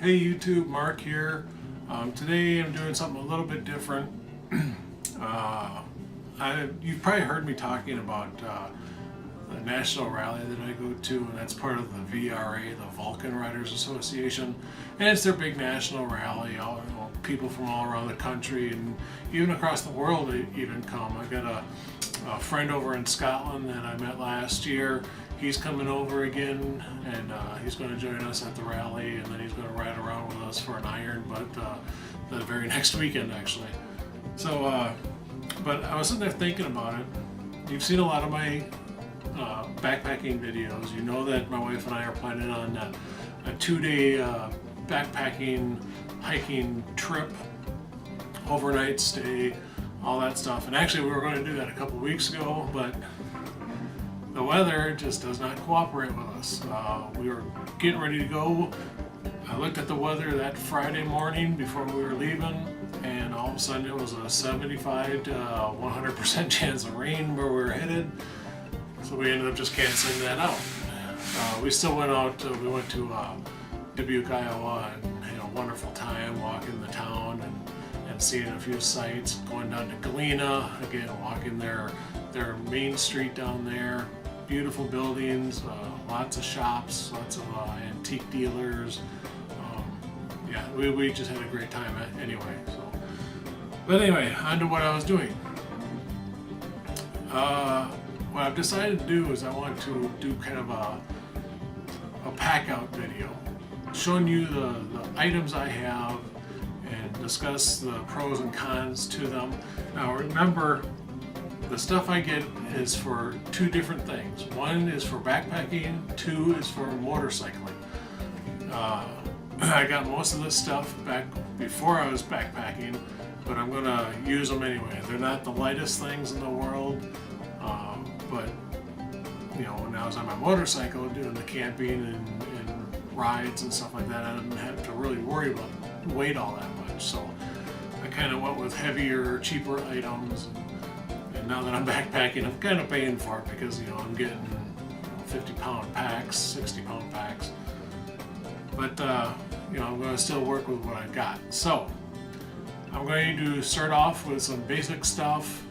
Hey YouTube, Mark here. Today I'm doing something a little bit different. You've probably heard me talking about the national rally that I go to, and that's part of the VRA, the Vulcan Riders Association, and it's their big national rally. People from all around the country and even across the world even come. I got a friend over in Scotland that I met last year. He's coming over again, and he's going to join us at the rally, and then he's going to ride around with us for an iron, but the very next weekend actually. So, but I was sitting there thinking about it. You've seen a lot of my backpacking videos. You know that my wife and I are planning on a 2-day backpacking, hiking trip, overnight stay, all that stuff. And actually we were going to do that a couple weeks ago, but the weather just does not cooperate with us. We were getting ready to go. I looked at the weather that Friday morning before we were leaving, and all of a sudden it was a 75 to 100% chance of rain where we were headed. So we ended up just canceling that out. We still went out, we went to Dubuque, Iowa, and had a wonderful time walking the town and seeing a few sights, going down to Galena, again walking their main street down there. Beautiful buildings, lots of shops, lots of antique dealers. Yeah, we just had a great time anyway. But anyway, on to what I was doing. What I've decided to do is I want to do kind of a pack-out video, showing you the items I have and discuss the pros and cons to them. Now remember, the stuff I get is for two different things. One is for backpacking, two is for motorcycling. I got most of this stuff back before I was backpacking, but I'm going to use them anyway. They're not the lightest things in the world, but you know, when I was on my motorcycle doing the camping and rides and stuff like that, I didn't have to really worry about weight all that much. So I kind of went with heavier, cheaper items. And now that I'm backpacking, I'm kind of paying for it because, you know, I'm getting 50-pound packs, 60-pound packs. But, you know, I'm going to still work with what I've got. So, I'm going to start off with some basic stuff.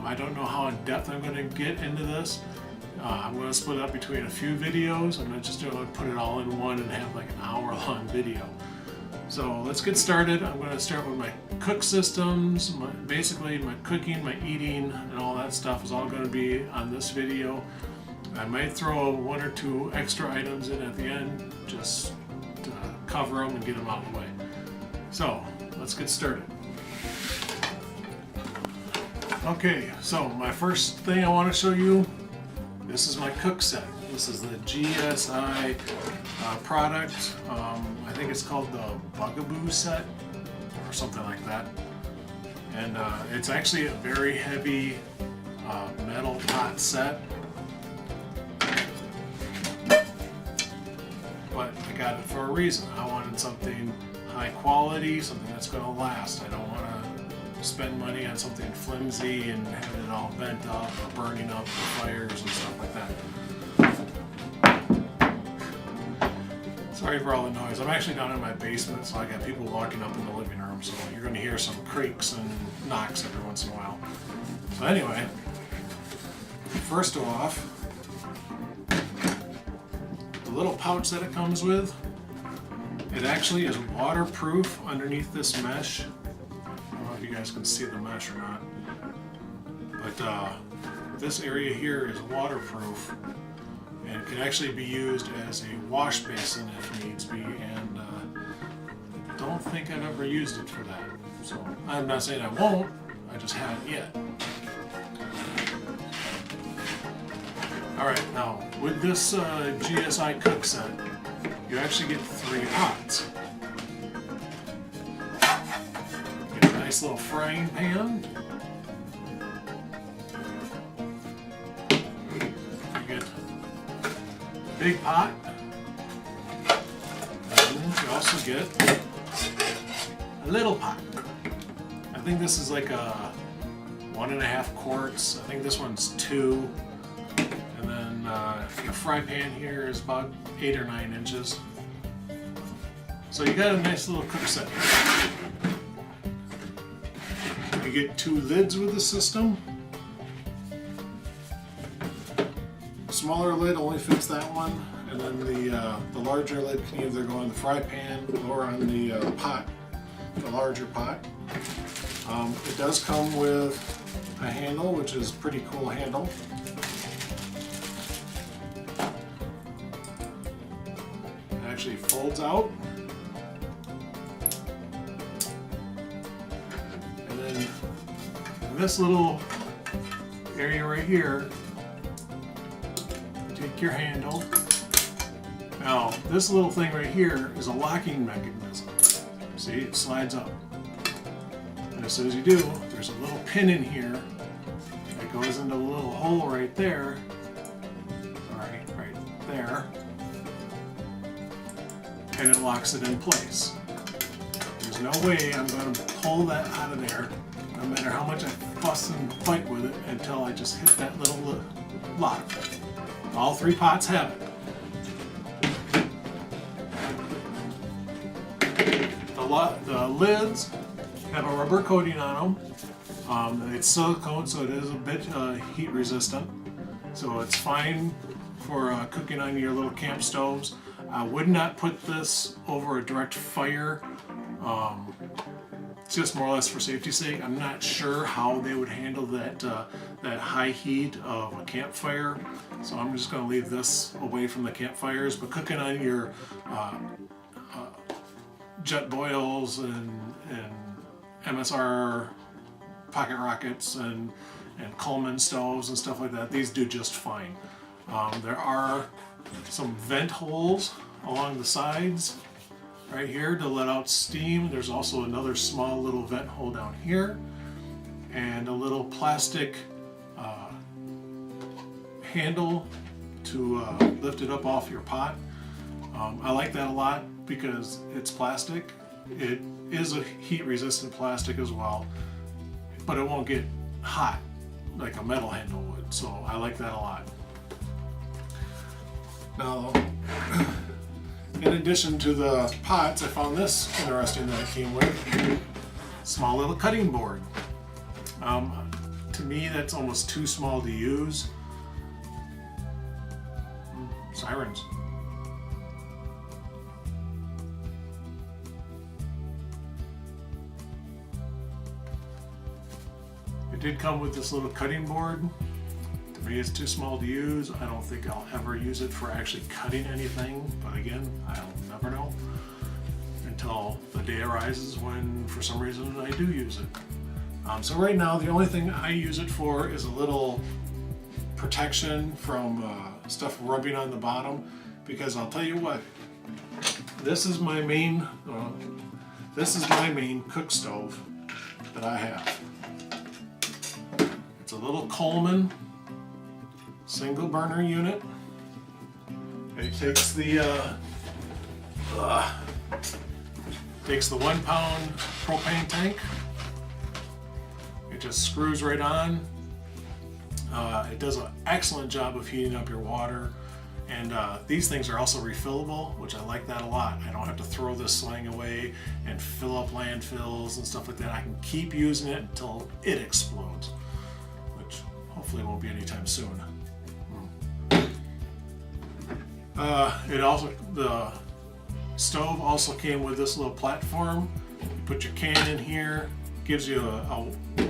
I don't know how in depth I'm going to get into this. I'm going to split it up between a few videos. I'm not just going to put it all in one and have like an hour-long video. So let's get started. I'm going to start with my cook systems. Basically my cooking, my eating, and all that stuff is all going to be on this video. I might throw one or two extra items in at the end just to cover them and get them out of the way. So let's get started. Okay, so my first thing I want to show you, this is my cook set. This is the GSI product. I think it's called the Bugaboo set or something like that. And it's actually a very heavy metal pot set. But I got it for a reason. I wanted something high quality, something that's going to last. I don't want to spend money on something flimsy and have it all bent up or burning up for fires and stuff like that. Sorry for all the noise. I'm actually down in my basement, so I got people walking up in the living room, so you're going to hear some creaks and knocks every once in a while. So anyway, first off, the little pouch that it comes with, it actually is waterproof underneath this mesh. I don't know if you guys can see the mesh or not, but this area here is waterproof. And it can actually be used as a wash basin if needs be, and I don't think I've ever used it for that. So I'm not saying I won't, I just haven't yet. Alright, now with this GSI Cook Set, you actually get 3 pots. You get a nice little frying pan. Big pot, and you also get a little pot. I think this is like a 1.5 quarts. I think this one's 2, and then your fry pan here is about 8 or 9 inches. So you got a nice little cook set. You get 2 lids with the system. Smaller lid only fits that one, and then the larger lid can either go on the fry pan or on the pot, the larger pot. It does come with a handle, which is a pretty cool handle. It actually folds out. And then in this little area right here, take your handle. Now, this little thing right here is a locking mechanism. See, it slides up. And as soon as you do, there's a little pin in here that goes into a little hole right there. Sorry, right there. And it locks it in place. There's no way I'm going to pull that out of there, no matter how much I fuss and fight with it, until I just hit that little lock. All 3 pots have it. The lids have a rubber coating on them. It's silicone, so it is a bit heat resistant. So it's fine for cooking on your little camp stoves. I would not put this over a direct fire. Just more or less for safety's sake. I'm not sure how they would handle that high heat of a campfire, so I'm just going to leave this away from the campfires. But cooking on your jet boils and MSR pocket rockets and Coleman stoves and stuff like that, these do just fine. There are some vent holes along the sides right here to let out steam. There's also another small little vent hole down here, and a little plastic handle to lift it up off your pot. I like that a lot because it's plastic. It is a heat resistant plastic as well, but it won't get hot like a metal handle would, so I like that a lot. Now, in addition to the pots, I found this interesting that it came with. Small little cutting board. To me, that's almost too small to use. Sirens. It did come with this little cutting board. To me, it's too small to use. I don't think I'll ever use it for actually cutting anything, but again, I'll never know until the day arises when, for some reason, I do use it. So right now, the only thing I use it for is a little protection from stuff rubbing on the bottom, because I'll tell you what, this is my main cook stove that I have. It's a little Coleman single burner unit. It takes the 1 pound propane tank. It just screws right on. It does an excellent job of heating up your water, and these things are also refillable, which I like that a lot. I don't have to throw this thing away and fill up landfills and stuff like that. I can keep using it until it explodes, which hopefully won't be anytime soon. The stove also came with this little platform. You put your can in here, gives you a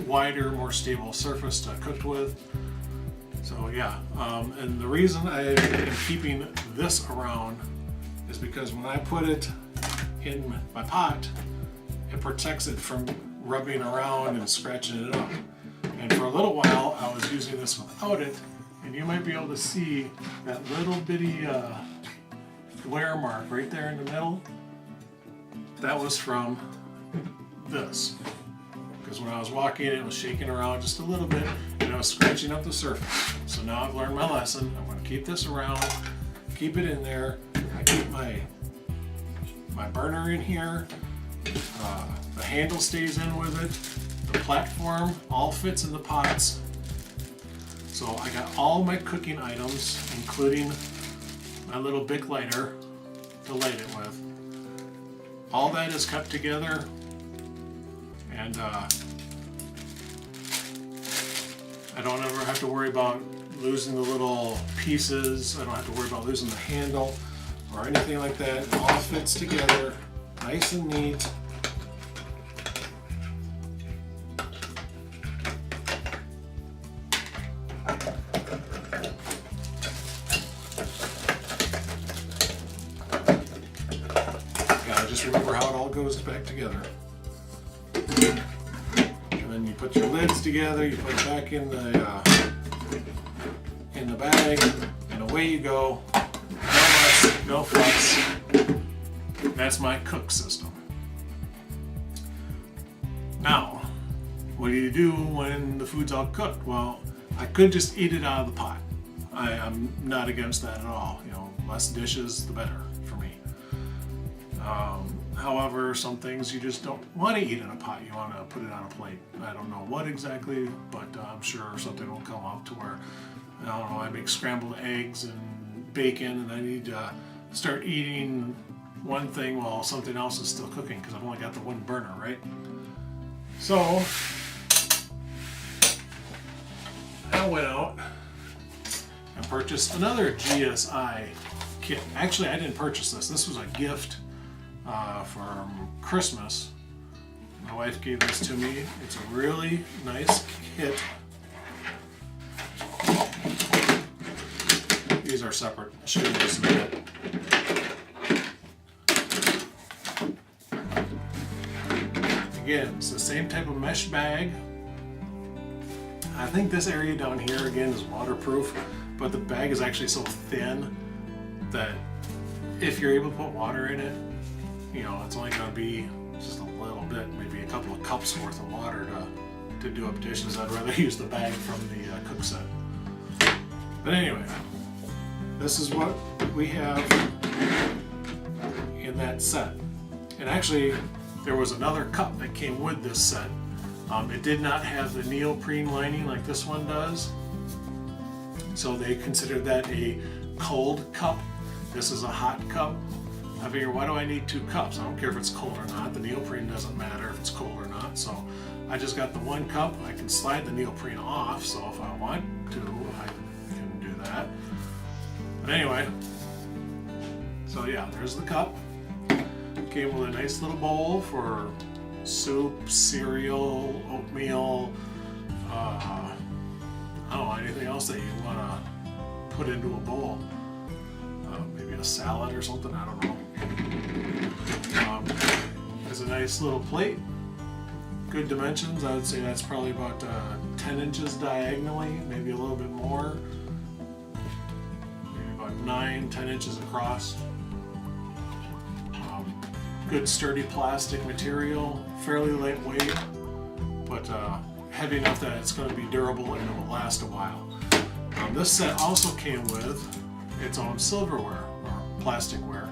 wider, more stable surface to cook with. So yeah, and the reason I am keeping this around is because when I put it in my pot, it protects it from rubbing around and scratching it up. And for a little while, I was using this without it, and you might be able to see that little bitty wear mark right there in the middle. That was from this. Because when I was walking, it was shaking around just a little bit, and I was scratching up the surface. So now I've learned my lesson. I'm going to keep this around, keep it in there. I keep my burner in here. The handle stays in with it. The platform all fits in the pots. So I got all my cooking items, including my little Bic lighter to light it with. all that is cut together, and I don't ever have to worry about losing the little pieces. I don't have to worry about losing the handle or anything like that. It all fits together nice and neat. Gotta just remember how it all goes back together. And then you put your lids together, you put it back in the bag, and away you go. No fuss, no fuss. That's my cook system. Now, what do you do when the food's all cooked? Well, I could just eat it out of the pot. I'm not against that at all. You know, less dishes, the better for me. However, some things you just don't want to eat in a pot. You want to put it on a plate. I don't know what exactly, but I'm sure something will come up to where, I don't know, I make scrambled eggs and bacon, and I need to start eating one thing while something else is still cooking because I've only got the one burner, right? So I went out and purchased another GSI kit. Actually, I didn't purchase this. This was a gift from Christmas. My wife gave this to me. It's a really nice kit. These are separate. I'll show you this in a bit. Again, it's the same type of mesh bag. I think this area down here again is waterproof, but the bag is actually so thin that if you're able to put water in it, you know, it's only going to be just a little bit, maybe a couple of cups worth of water to do up dishes. I'd rather use the bag from the Cook Set. But anyway, this is what we have in that set. And actually, there was another cup that came with this set. It did not have the neoprene lining like this one does. So they considered that a cold cup. This is a hot cup. I figure, why do I need two cups? I don't care if it's cold or not. The neoprene doesn't matter if it's cold or not. So I just got the one cup. I can slide the neoprene off, so if I want to, I can do that. But anyway, so yeah, there's the cup. Came with a nice little bowl for soup, cereal, oatmeal, I don't know, anything else that you want to put into a bowl. Maybe a salad or something, I don't know. There's a nice little plate. Good dimensions. I would say that's probably about 10 inches diagonally, maybe a little bit more. Maybe about 9-10 inches across. Good sturdy plastic material, fairly lightweight, but heavy enough that it's going to be durable and it will last a while. This set also came with its own silverware or plasticware.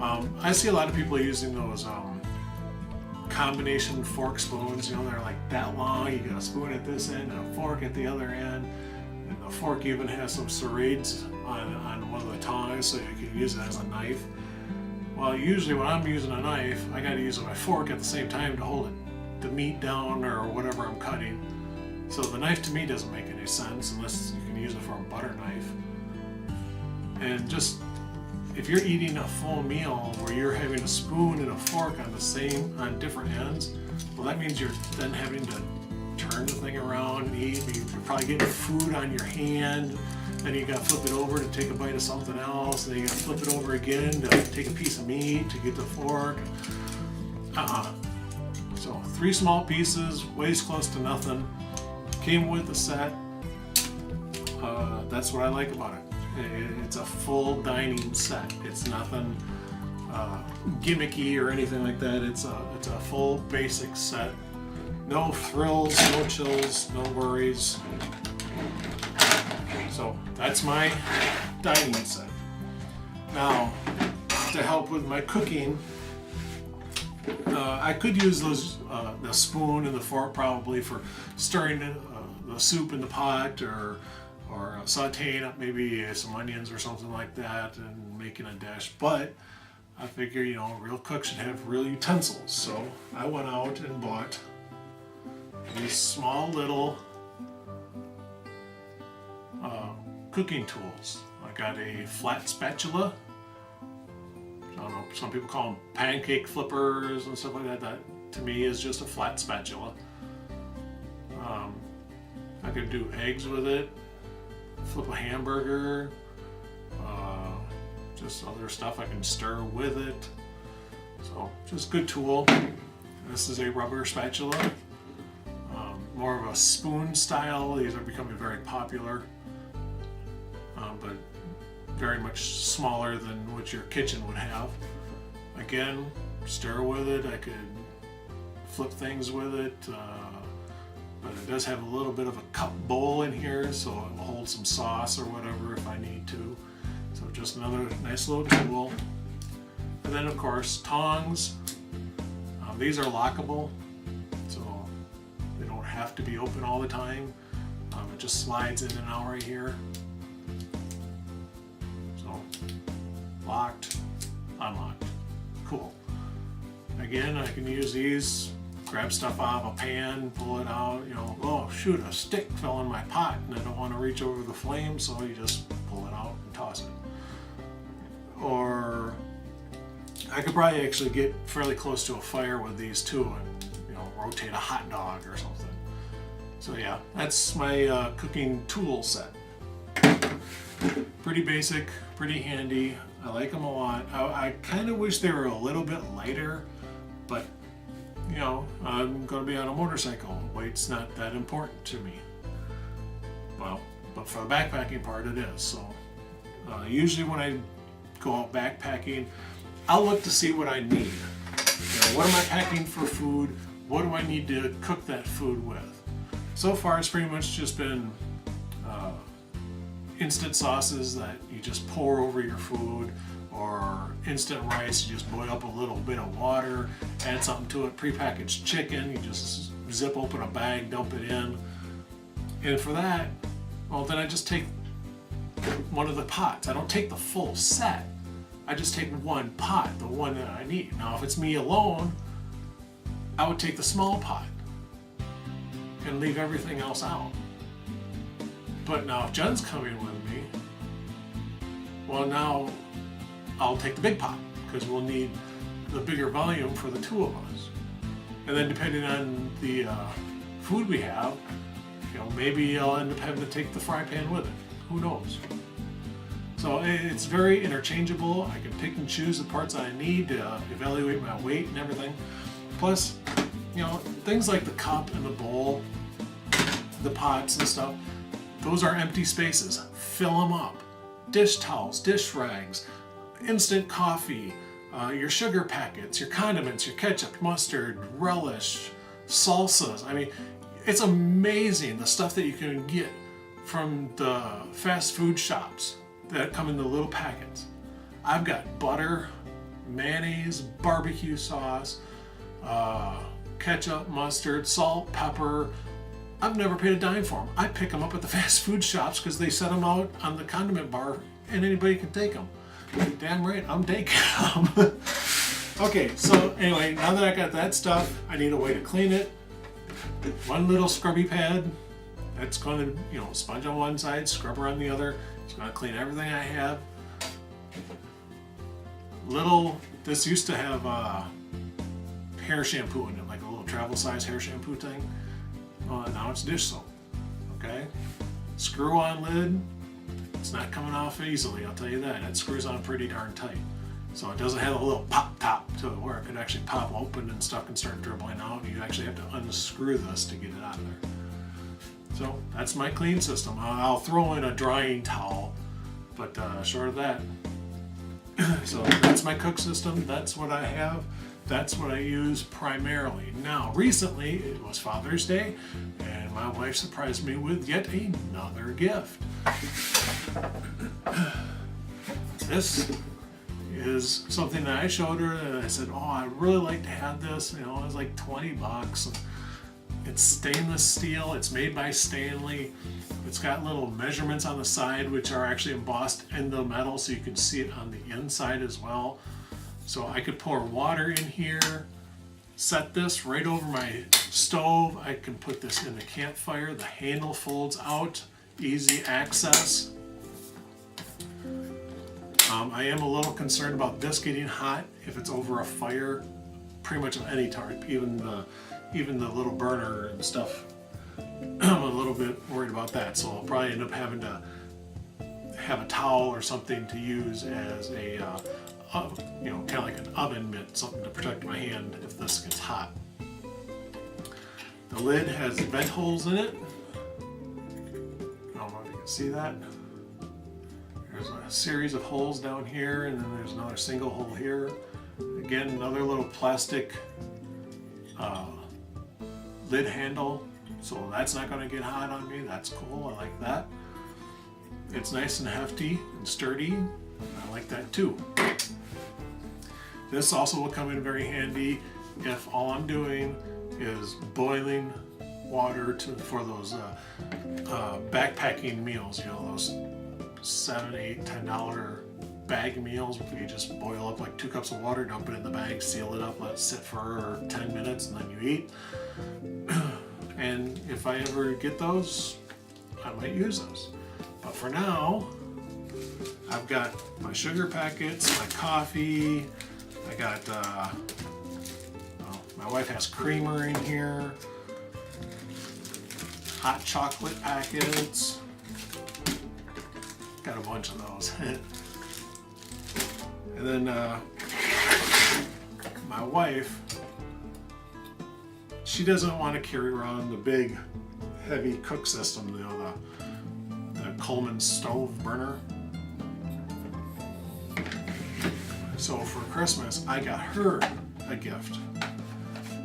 I see a lot of people using those combination fork spoons. You know, they're like that long. You got a spoon at this end and a fork at the other end, and the fork even has some serrades on one of the tongs, so you can use it as a knife. Well, usually when I'm using a knife, I got to use my fork at the same time to hold the meat down or whatever I'm cutting. So the knife to me doesn't make any sense unless you can use it for a butter knife. And just if you're eating a full meal where you're having a spoon and a fork on different ends, well, that means you're then having to turn the thing around and eat. You're probably getting food on your hand. Then you got to flip it over to take a bite of something else. Then you got to flip it over again to take a piece of meat to get the fork. So 3 small pieces, weighs close to nothing. Came with the set. That's what I like about it. It's a full dining set. It's nothing gimmicky or anything like that. It's a full basic set. No frills, no chills, no worries. So that's my dining set. Now, to help with my cooking, I could use those the spoon and the fork probably for stirring the soup in the pot, or sauteing up maybe some onions or something like that and making a dish. But I figure, you know, real cooks should have real utensils. So I went out and bought these small little cooking tools. I got a flat spatula. I don't know, some people call them pancake flippers and stuff like that. That to me is just a flat spatula. I could do eggs with it, flip a hamburger, just other stuff I can stir with it. So just good tool. This is a rubber spatula, more of a spoon style. These are becoming very popular, but very much smaller than what your kitchen would have. Again, stir with it. I could flip things with it, but it does have a little bit of a cup bowl in here, so it will hold some sauce or whatever if I need to. So just another nice little tool. And then of course tongs. These are lockable, so they don't have to be open all the time. It just slides in and out right here. So locked, unlocked, cool. Again, I can use these, grab stuff out of a pan, pull it out, you know, oh shoot, a stick fell in my pot and I don't want to reach over the flame, so you just pull it out and toss it. Or I could probably actually get fairly close to a fire with these too and, you know, rotate a hot dog or something. So yeah, that's my cooking tool set. Pretty basic, pretty handy. I like them a lot. I kind of wish they were a little bit lighter, but you know, I'm going to be on a motorcycle. Weight's not that important to me. Well, but for the backpacking part it is. So usually when I go out backpacking, I'll look to see what I need. You know, what am I packing for food? What do I need to cook that food with? So far it's pretty much just been instant sauces that you just pour over your food, or instant rice, you just boil up a little bit of water, add something to it, prepackaged chicken, you just zip open a bag, dump it in. And for that, well then I just take one of the pots. I don't take the full set. I just take one pot, the one that I need. Now if it's me alone, I would take the small pot and leave everything else out. But now if Jen's coming with me, well now I'll take the big pot because we'll need the bigger volume for the two of us. And then depending on the food we have, you know, maybe I'll end up having to take the fry pan with it. Who knows? So it's very interchangeable. I can pick and choose the parts I need to evaluate my weight and everything. Plus, you know, things like the cup and the bowl, the pots and stuff, those are empty spaces. Fill them up. Dish towels, dish rags, instant coffee, your sugar packets, your condiments, your ketchup, mustard, relish, salsas. I mean, it's amazing the stuff that you can get from the fast food shops that come in the little packets. I've got butter, mayonnaise, barbecue sauce, ketchup, mustard, salt, pepper. I've never paid a dime for them. I pick them up at the fast food shops because they set them out on the condiment bar and anybody can take them. Damn right, I'm taking them. Okay, so anyway, now that I got that stuff, I need a way to clean it. One little scrubby pad. That's going to, you know, sponge on one side, scrubber on the other. It's going to clean everything I have. This used to have hair shampoo in it, like a little travel size hair shampoo thing. Now it's dish soap. Okay? Screw on lid. It's not coming off easily, I'll tell you that. It screws on pretty darn tight. So it doesn't have a little pop top to it where it could actually pop open and stuff can start dribbling out. You actually have to unscrew this to get it out of there. So that's my clean system. I'll throw in a drying towel, but short of that. So that's my cook system. That's what I have. That's what I use primarily. Now, recently it was Father's Day, and my wife surprised me with yet another gift. This is something that I showed her, and I said, "Oh, I'd really like to have this." You know, it was like $20. It's stainless steel. It's made by Stanley. It's got little measurements on the side, which are actually embossed in the metal, so you can see it on the inside as well. So I could pour water in here, set this right over my stove. I can put this in the campfire. The handle folds out, easy access. I am a little concerned about this getting hot if it's over a fire, pretty much of any type, even the little burner and stuff. I'm a little bit worried about that, so I'll probably end up having to have a towel or something to use as a, kind of like an oven mitt, something to protect my hand if this gets hot. The lid has vent holes in it. I don't know if you can see that. There's a series of holes down here, and then there's another single hole here. Again, another little plastic lid handle, so that's not going to get hot on me. That's cool. I like that. It's nice and hefty and sturdy. I like that too. This also will come in very handy if all I'm doing is boiling water for those backpacking meals. You know, those $7, $8, $10 bag meals where you just boil up like 2 cups of water, dump it in the bag, seal it up, let it sit for 10 minutes, and then you eat. And if I ever get those, I might use those. But for now, I've got my sugar packets, my coffee, I got, my wife has creamer in here, hot chocolate packets, got a bunch of those. And then my wife, she doesn't want to carry around the big heavy cook system, you know, the Coleman stove burner. So for Christmas, I got her a gift.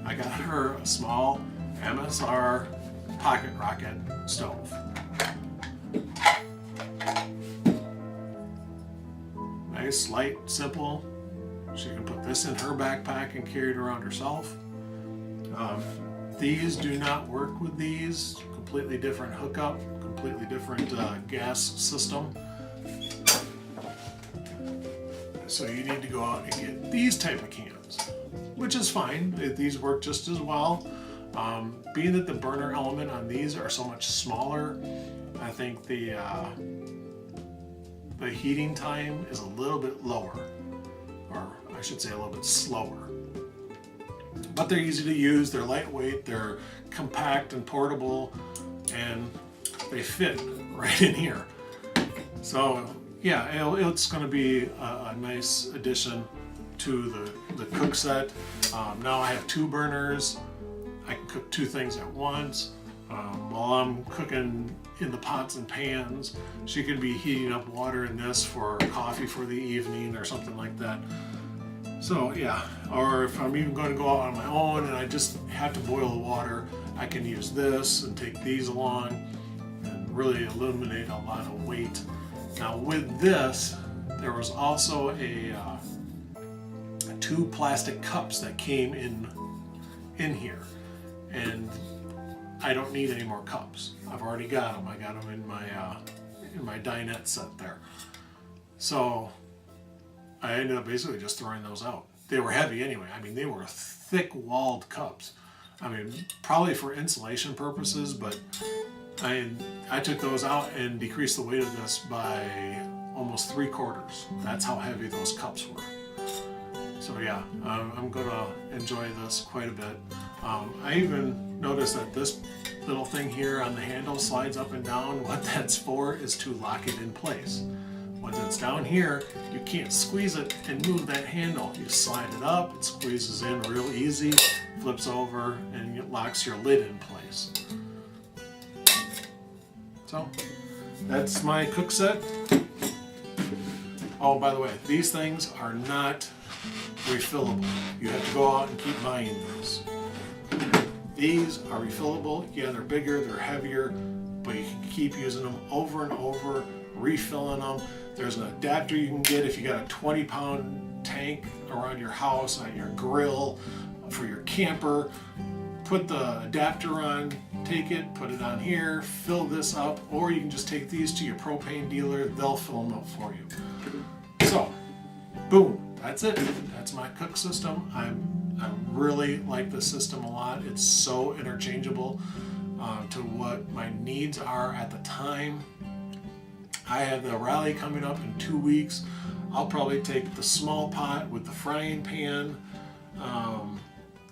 I got her a small MSR pocket rocket stove. Nice, light, simple. She can put this in her backpack and carry it around herself. These do not work with these. Completely different hookup, completely different gas system. So you need to go out and get these type of cans, which is fine. These work just as well. Being that the burner element on these are so much smaller, I think the heating time is a little bit lower, or I should say a little bit slower. But they're easy to use, they're lightweight, they're compact and portable, and they fit right in here. So yeah, it's going to be a nice addition to the cook set. Now I have 2 burners. I can cook 2 things at once. While I'm cooking in the pots and pans, she could be heating up water in this for coffee for the evening or something like that. So yeah, or if I'm even going to go out on my own and I just have to boil the water, I can use this and take these along and really eliminate a lot of weight. Now with this, there was also a 2 plastic cups that came in here, and I don't need any more cups. I've already got them. I got them in my dinette set there. So I ended up basically just throwing those out. They were heavy anyway. I mean, they were thick-walled cups. I mean, probably for insulation purposes, but I took those out and decreased the weight of this by almost 3/4. That's how heavy those cups were. So yeah, I'm gonna enjoy this quite a bit. I even noticed that this little thing here on the handle slides up and down. What that's for is to lock it in place. Once it's down here, you can't squeeze it and move that handle. You slide it up, it squeezes in real easy, flips over, and it locks your lid in place. So that's my cook set. Oh, by the way, these things are not refillable. You have to go out and keep buying these. These are refillable. Yeah, they're bigger, they're heavier, but you can keep using them over and over, refilling them. There's an adapter you can get if you got a 20-pound tank around your house, on your grill, for your camper. Put the adapter on, take it, put it on here, fill this up, or you can just take these to your propane dealer, they'll fill them up for you. So, boom. that's it. That's my cook system. I really like this system a lot. It's so interchangeable to what my needs are at the time. I have the rally coming up in 2 weeks. I'll probably take the small pot with the frying pan.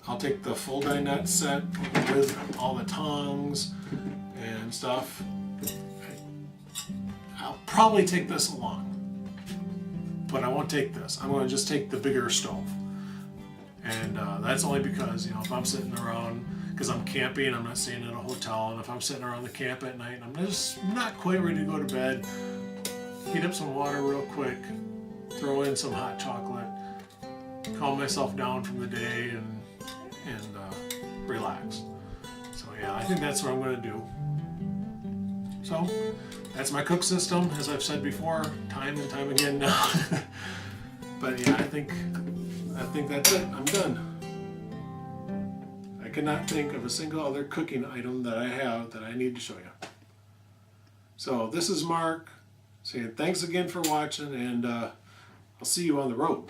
I'll take the full dinette set with all the tongs and stuff. I'll probably take this along, but I won't take this. I'm going to just take the bigger stove. And that's only because, if I'm sitting around, because I'm camping, I'm not staying in a hotel, and if I'm sitting around the camp at night and I'm just not quite ready to go to bed, heat up some water real quick, throw in some hot chocolate, calm myself down from the day, and relax. So yeah, I think that's what I'm going to do. So that's my cook system, as I've said before, time and time again now. But yeah, I think that's it. I'm done. I cannot think of a single other cooking item that I have that I need to show you. So this is Mark saying thanks again for watching, and I'll see you on the road.